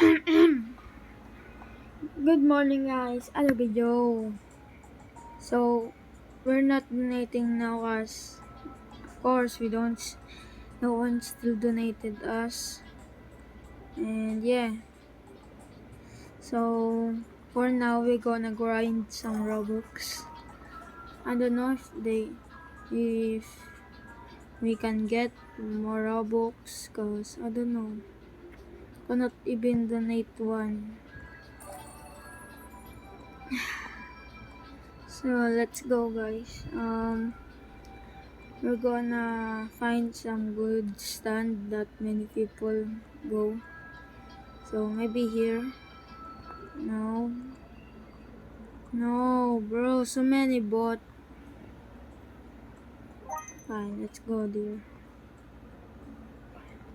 Good morning, guys. Hello, video. So, we're not donating now, cause of course we don't. No one still donated us, and yeah. So for now, we're gonna grind some Robux. I don't know if we can get more Robux, cause I don't know. Cannot even donate one. So let's go, guys. We're gonna find some good stand that many people go. So maybe here. No. No, bro. So many bot. Fine, let's go there.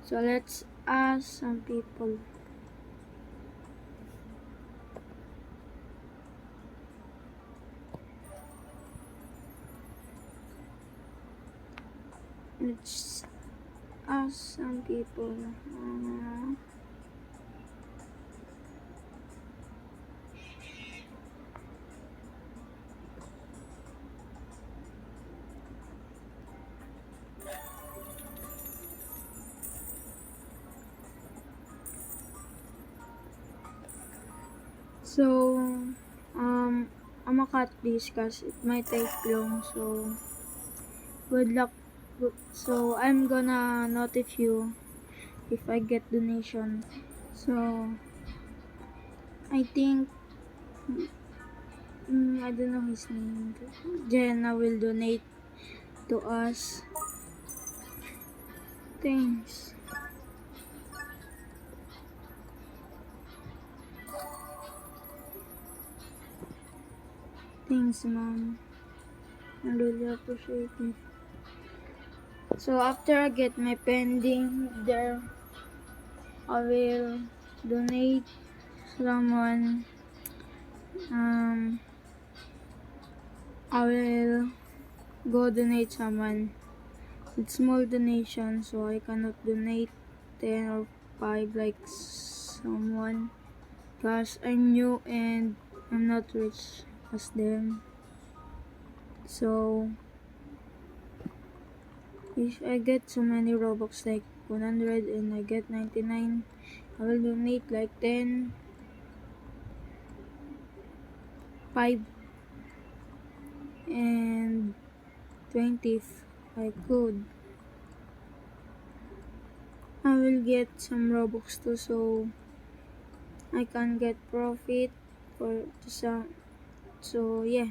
So let's ask some people. Let's ask some people. So, I'm gonna cut this because it might take long. So, good luck. So, I'm gonna notify you if I get donation. So, I think I don't know his name. Jenna will donate to us. Thanks. Thanks, mom. I really appreciate it. So after I get my pending there, I will donate someone. I will go donate someone. It's small donation, so I cannot donate 10 or 5 like someone. Cause I'm new and I'm not rich as them. So if I get so many Robux like 100 and I get 99, I will donate like 10, 5, and 20 if I could. I will get some Robux too, so I can get profit for some. So yeah,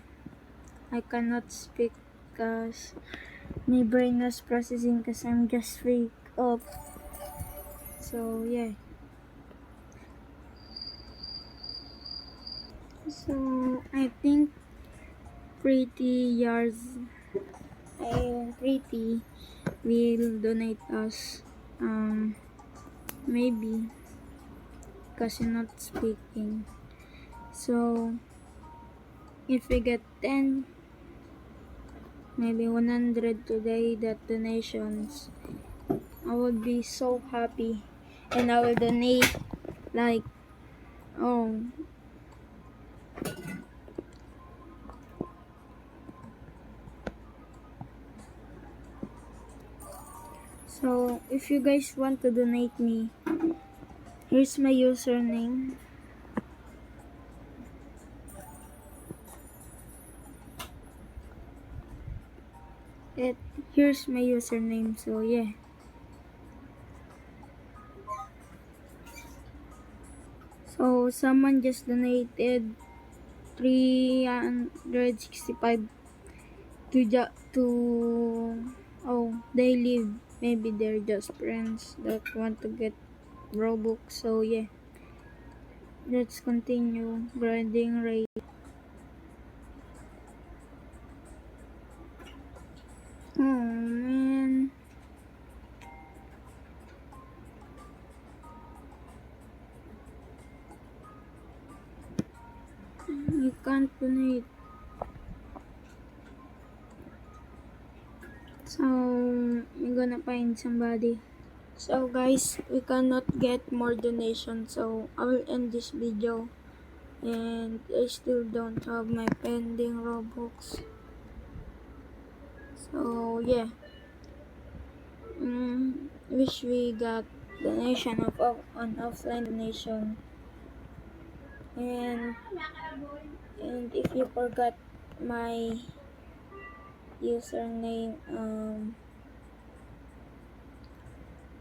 I cannot speak because my brain was processing because I'm just freak up. So yeah. So I think Pretty Yards and Pretty will donate us. Maybe because you're not speaking. So if we get 10, maybe 100 today that donations, I would be so happy, and I will donate like, oh, so if you guys want to donate me, here's my username. it Here's my username. So yeah. So someone just donated 365 to oh, they live, maybe they're just friends that want to get Robux. So yeah, let's continue grinding rate. Oh man, you can't donate. So I'm gonna find somebody. So guys, we cannot get more donations, so I will end this video. And I still don't have my pending Robux. So yeah, wish we got donation of an offline donation. And if you forgot my username,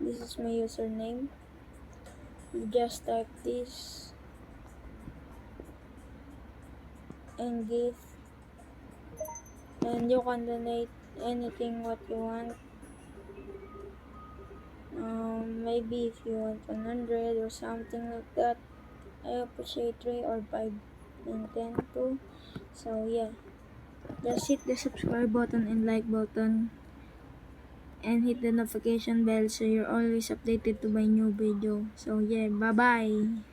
this is my username. You just type this and give, and you can donate anything what you want. Maybe if you want 100 or something like that, I appreciate 3 or 5 and 10 too. So yeah, just hit the subscribe button and like button and hit the notification bell so you're always updated to my new video. So yeah, bye bye.